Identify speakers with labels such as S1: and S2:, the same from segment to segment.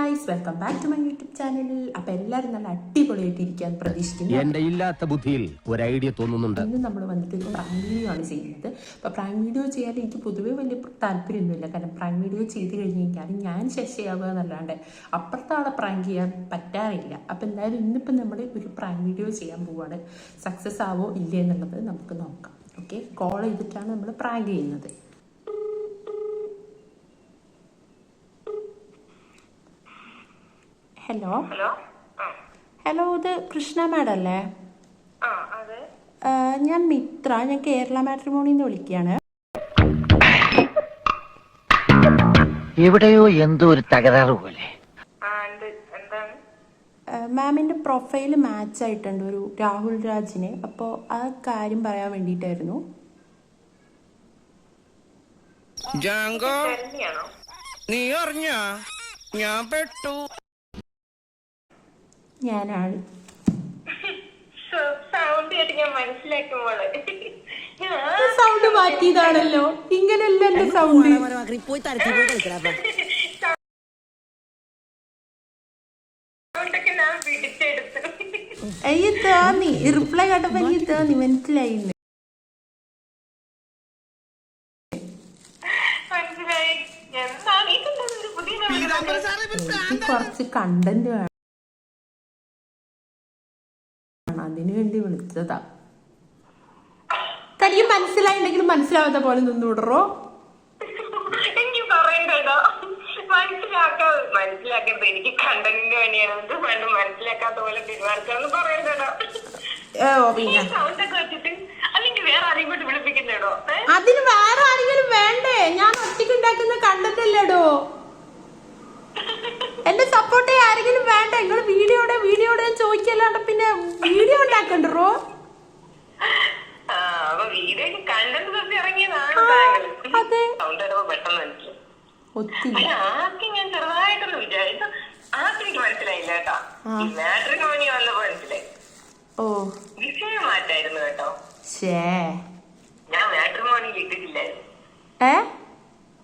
S1: Guys, welcome back to my YouTube channel. അപ്പൊ എല്ലാവരും നല്ല അടിപൊളിയായിട്ടിരിക്കാൻ പ്രതീക്ഷിക്കുന്നു.
S2: എന്റെ ഇല്ലാത്ത ബുദ്ധിയിൽ ഒരു ഐഡിയ തോന്നുന്നുണ്ട്.
S1: ഇന്ന് നമ്മൾ വന്നിട്ട് പ്രാങ്ക് വീഡിയോ ആണ് ചെയ്യുന്നത്. അപ്പൊ പ്രാങ്ക് വീഡിയോ ചെയ്യാൻ എനിക്ക് പൊതുവേ വലിയ താല്പര്യമൊന്നുമില്ല. കാരണം പ്രാങ്ക് വീഡിയോ ചെയ്ത് കഴിഞ്ഞ് കഴിഞ്ഞാൽ ഞാൻ ശശിയാവുക എന്നല്ലാണ്ട് അപ്പുറത്തെ ആളെ പ്രാങ്ക് ചെയ്യാൻ പറ്റാറില്ല. അപ്പൊ എന്തായാലും ഇന്നിപ്പം നമ്മൾ ഒരു പ്രാങ്ക് വീഡിയോ ചെയ്യാൻ പോവാണ്. സക്സസ് ആവോ ഇല്ലേ എന്നുള്ളത് നമുക്ക് നോക്കാം. ഓക്കെ, കോൾ ചെയ്തിട്ടാണ് നമ്മൾ പ്രാങ്ക് ചെയ്യുന്നത്. ഹലോ ഹലോ, ഇത് കൃഷ്ണ മാഡം അല്ലേ? ഞാൻ മിത്ര, ഞാൻ കേരള മാട്രിമോണിന്ന് വിളിക്കുകയാണ്.
S3: എവിടെയോ എന്തോ ഒരു തകരാറ് പോലെ.
S1: മാമിന്റെ പ്രൊഫൈല് മാച്ച് ആയിട്ടുണ്ട് ഒരു രാഹുൽ രാജിന്. അപ്പോൾ ആ കാര്യം പറയാൻ വേണ്ടിയിട്ടായിരുന്നു.
S2: നീ അറിഞ്ഞ ഞാൻ പെട്ടു.
S1: ഞാനാണ്. സൗണ്ട് മാറ്റിയതാണല്ലോ. ഇങ്ങനെയല്ല എന്റെ സൗണ്ട്. എനിക്ക് തോന്നി, റിപ്ലൈ കേട്ടപ്പോ എനിക്ക് തോന്നി, മനസ്സിലായില്ല. എനിക്ക് കുറച്ച് കണ്ടന്റ് വേണം, അതിനു വേണ്ടി വിളിച്ചതാ. തനിക്ക് മനസ്സിലായിണ്ടെങ്കിൽ മനസ്സിലാവാത്ത പോലെ നിന്നുവിടറോ.
S4: എനിക്ക് പറയണ്ടോ, മനസ്സിലാക്കരുത്. എനിക്ക് കണ്ടന്റിന് വേണ്ടിയാണ് മനസ്സിലാക്കാത്ത പോലെ പെരുമാറുന്നു പറയണ്ടോ. സൗണ്ടൊക്കെ വെച്ചിട്ട് അല്ലെങ്കിൽ വേറെ ആരെയും കൊണ്ട് വിളിപ്പിക്കുന്നേടോ.
S1: അതിന് വേറെ ആരെങ്കിലും വേണ്ടേ? ഞാൻ ഒറ്റയ്ക്ക് ഉണ്ടാക്കുന്ന കണ്ടന്റ് അല്ലേടോ. എന്റെ സപ്പോർട്ട് ആരെങ്കിലും വേണ്ട. നിങ്ങൾ വീഡിയോടെ ചോദിക്കല്ലാണ്ട് പിന്നെ വീഡിയോ ഉണ്ടാക്കണ്ടോ? അതെ, ഒത്തിരി
S4: ആർക്കും ഞാൻ ചെറുതായിട്ടൊന്നും വിചാരിച്ചു. ആർക്കും എനിക്ക് മനസ്സിലായില്ല കേട്ടോ. മാട്രിമോണി വന്നപ്പോ മനസ്സിലായി.
S1: ഓ,
S4: വിഷയം മാറ്റായിരുന്നു കേട്ടോ. ഞാൻ മാട്രിമോണിയിൽ ഇട്ടിട്ടില്ലായിരുന്നു.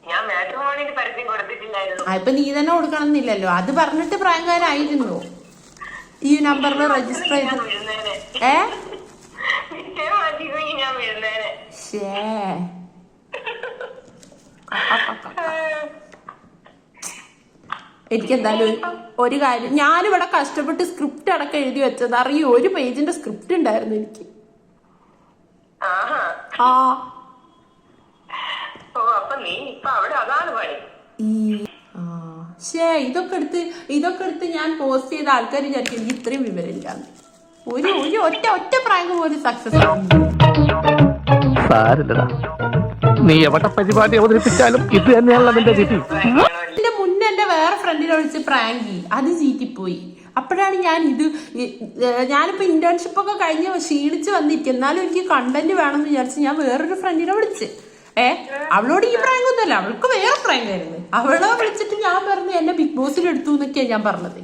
S4: ഞാൻ മാട്രിമോണിയിൽ പരസ്യം കൊടുത്തിട്ടില്ലായിരുന്നു.
S1: ഇപ്പൊ നീ തന്നെ കൊടുക്കണം എന്നില്ലല്ലോ. അത് പറഞ്ഞിട്ട് പ്രായക്കാരായിരുന്നു ഈ നമ്പറിൽ രജിസ്റ്റർ ചെയ്ത്. എനിക്കെന്തായാലും ഒരു കാര്യം, ഞാനിവിടെ കഷ്ടപ്പെട്ട് സ്ക്രിപ്റ്റ് അടക്കം എഴുതി വെച്ചത് അറിയോ? ഒരു പേജിന്റെ സ്ക്രിപ്റ്റ് ഉണ്ടായിരുന്നു എനിക്ക്. ഇതൊക്കെ എടുത്ത് ഞാൻ പോസ്റ്റ് ചെയ്ത ആൾക്കാർ വിചാരിക്കും എനിക്ക് ഇത്രയും വിവരമില്ല. ഒറ്റ പ്രാങ്ക് പോലും സക്സസ്
S3: നീ എവിടെ പരിപാടി അവതരിപ്പിച്ചാലും ഇത് തന്നെയാണല്ലോ നിന്റെ രീതി.
S1: ഇതിന്റെ മുന്നേ എന്റെ വേറെ ഫ്രണ്ടിനെ വിളിച്ച് പ്രാങ്കി, അത് ചീറ്റിപ്പോയി. അപ്പോഴാണ് ഞാനിപ്പോ ഇന്റേൺഷിപ്പ് ഒക്കെ കഴിഞ്ഞ് ക്ഷീണിച്ച് വന്നിരിക്കും. എന്നാലും എനിക്ക് കണ്ടന്റ് വേണമെന്ന് വിചാരിച്ച് ഞാൻ വേറൊരു ഫ്രണ്ടിനെ വിളിച്ച്. അവളോട് ഈ പ്രാങ്ക് ഒന്നുമല്ല, അവൾക്ക് വേറെ പ്രാങ്ക് ആയിരുന്നു. അവളെ വിളിച്ചിട്ട് ഞാൻ പറഞ്ഞു എന്നെ ബിഗ് ബോസിൽ എടുത്തു എന്നൊക്കെയാ ഞാൻ പറഞ്ഞത്.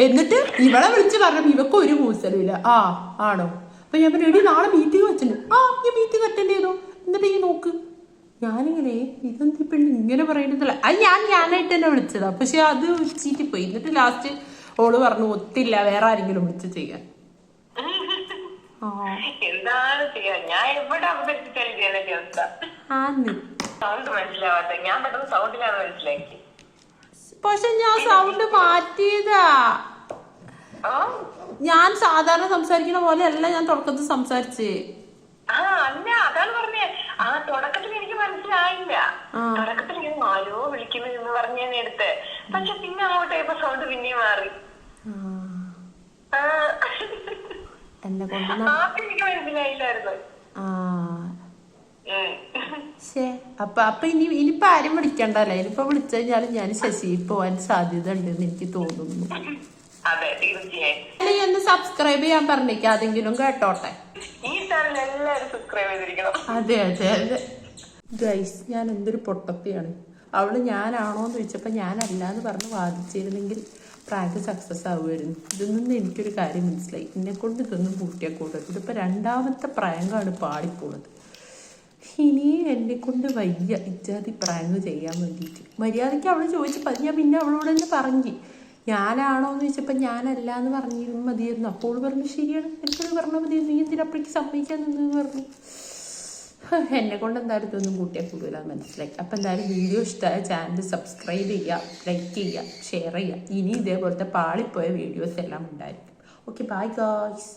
S1: എന്നിട്ട് ഇവളെ വിളിച്ച് പറഞ്ഞു ഇവക്ക് ഒരു മൂസലുമില്ല. ആണോ? അപ്പൊ ഞാൻ പറഞ്ഞു എടി നാളെ മീറ്റിംഗ് വെച്ചിട്ടുണ്ട്. ഈ മീറ്റിംഗ് അറ്റൻഡ് ചെയ്തോ. എന്നിട്ട് ഈ നോക്ക്, ഞാനിങ്ങനെ ഇതെന്തി പെണ്ണ് ഇങ്ങനെ പറയുന്നില്ല. അത് ഞാനായിട്ട് തന്നെ വിളിച്ചതാ. പക്ഷെ അത് ചീറ്റിപ്പോയി. എന്നിട്ട് ലാസ്റ്റ് ഓള് പറഞ്ഞു ഒത്തില്ല, വേറെ ആരെങ്കിലും വിളിച്ച് ചെയ്യാൻ.
S4: എന്താണ് ചെയ്യാ, ഞാൻ എവിടെ അവതരിപ്പിച്ചാലും മനസ്സിലാവാത്ത. ഞാൻ പെട്ടെന്ന് സൗണ്ടിലാണ് മനസ്സിലാക്കി.
S1: പക്ഷെ ഞാൻ സൗണ്ട് മാറ്റിയതാ. ഞാൻ സാധാരണ സംസാരിക്കുന്ന പോലെ അല്ല ഞാൻ തുടക്കത്തിൽ സംസാരിച്ചേ.
S4: അല്ല, അതാണ് പറഞ്ഞേ. തുടക്കത്തിൽ എനിക്ക് മനസ്സിലായില്ല. തുടക്കത്തിൽ ഞാൻ ആരോ വിളിക്കുന്നു എന്ന് പറഞ്ഞ് ഞാൻ എടുത്ത്. പക്ഷെ പിന്നെ അങ്ങോട്ട് ഇപ്പൊ സൗണ്ട് പിന്നെ മാറി.
S1: എന്നെ കൊണ്ട്
S4: എനിക്ക് മനസ്സിലായില്ലായിരുന്നു.
S1: അപ്പൊ ഇനിയിപ്പൊ ആരും വിളിക്കണ്ടല്ലേ? ഇനിയിപ്പൊ വിളിച്ചു കഴിഞ്ഞാലും ഞാൻ ശശി പോവാൻ സാധ്യത ഉണ്ടെന്ന് എനിക്ക് തോന്നുന്നു. ഒന്ന് സബ്സ്ക്രൈബ് ചെയ്യാൻ പറഞ്ഞേക്ക്, അതെങ്കിലും കേട്ടോട്ടെ. അതെ ഗൈസ്, ഞാൻ എന്തൊരു പൊട്ടത്തിയാണ്. അവള് ഞാനാണോന്ന് ചോദിച്ചപ്പോ ഞാനല്ലാന്ന് പറഞ്ഞ് വാദിച്ചിരുന്നെങ്കിൽ പ്രാങ്ക് സക്സസ് ആവുമായിരുന്നു. ഇതൊന്നും എനിക്കൊരു കാര്യം മനസ്സിലായി. എന്നെ കൊണ്ട് ഇതൊന്നും പൂട്ടിയാൽ കൂടരുത്. ഇതിപ്പോ രണ്ടാമത്തെ പ്രാങ്കാണ് പാടിപ്പോണത്. ഇനി എന്നെ കൊണ്ട് വയ്യ ഇജാതി പ്രാങ്ക് ചെയ്യാൻ വേണ്ടിയിട്ട്. മര്യാദയ്ക്ക് അവൾ ചോദിച്ചപ്പോൾ ഞാൻ പിന്നെ അവളോട് തന്നെ പറഞ്ഞു, ഞാനാണോ എന്ന് ചോദിച്ചപ്പോൾ ഞാനല്ല എന്ന് പറഞ്ഞിരുന്നു മതിയായിരുന്നു. അപ്പോൾ പറഞ്ഞു ശരിയാണ്, എനിക്കത് പറഞ്ഞാൽ മതിയായിരുന്നു, നീ എന്തിനപ്പോഴേക്ക് സമ്മതിക്കാൻ നിന്ന് പറഞ്ഞു. എന്നെ കൊണ്ട് എന്തായാലും ഇതൊന്നും കൂട്ടിയാൽ കൂടുതലാണ് മനസ്സിലാക്കി. അപ്പം എന്തായാലും വീഡിയോ ഇഷ്ടമായ ചാനൽ സബ്സ്ക്രൈബ് ചെയ്യുക, ലൈക്ക് ചെയ്യുക, ഷെയർ ചെയ്യുക. ഇനി ഇതേപോലത്തെ പാളിപ്പോയ വീഡിയോസ് എല്ലാം ഉണ്ടായിരിക്കും. Okay, bye guys.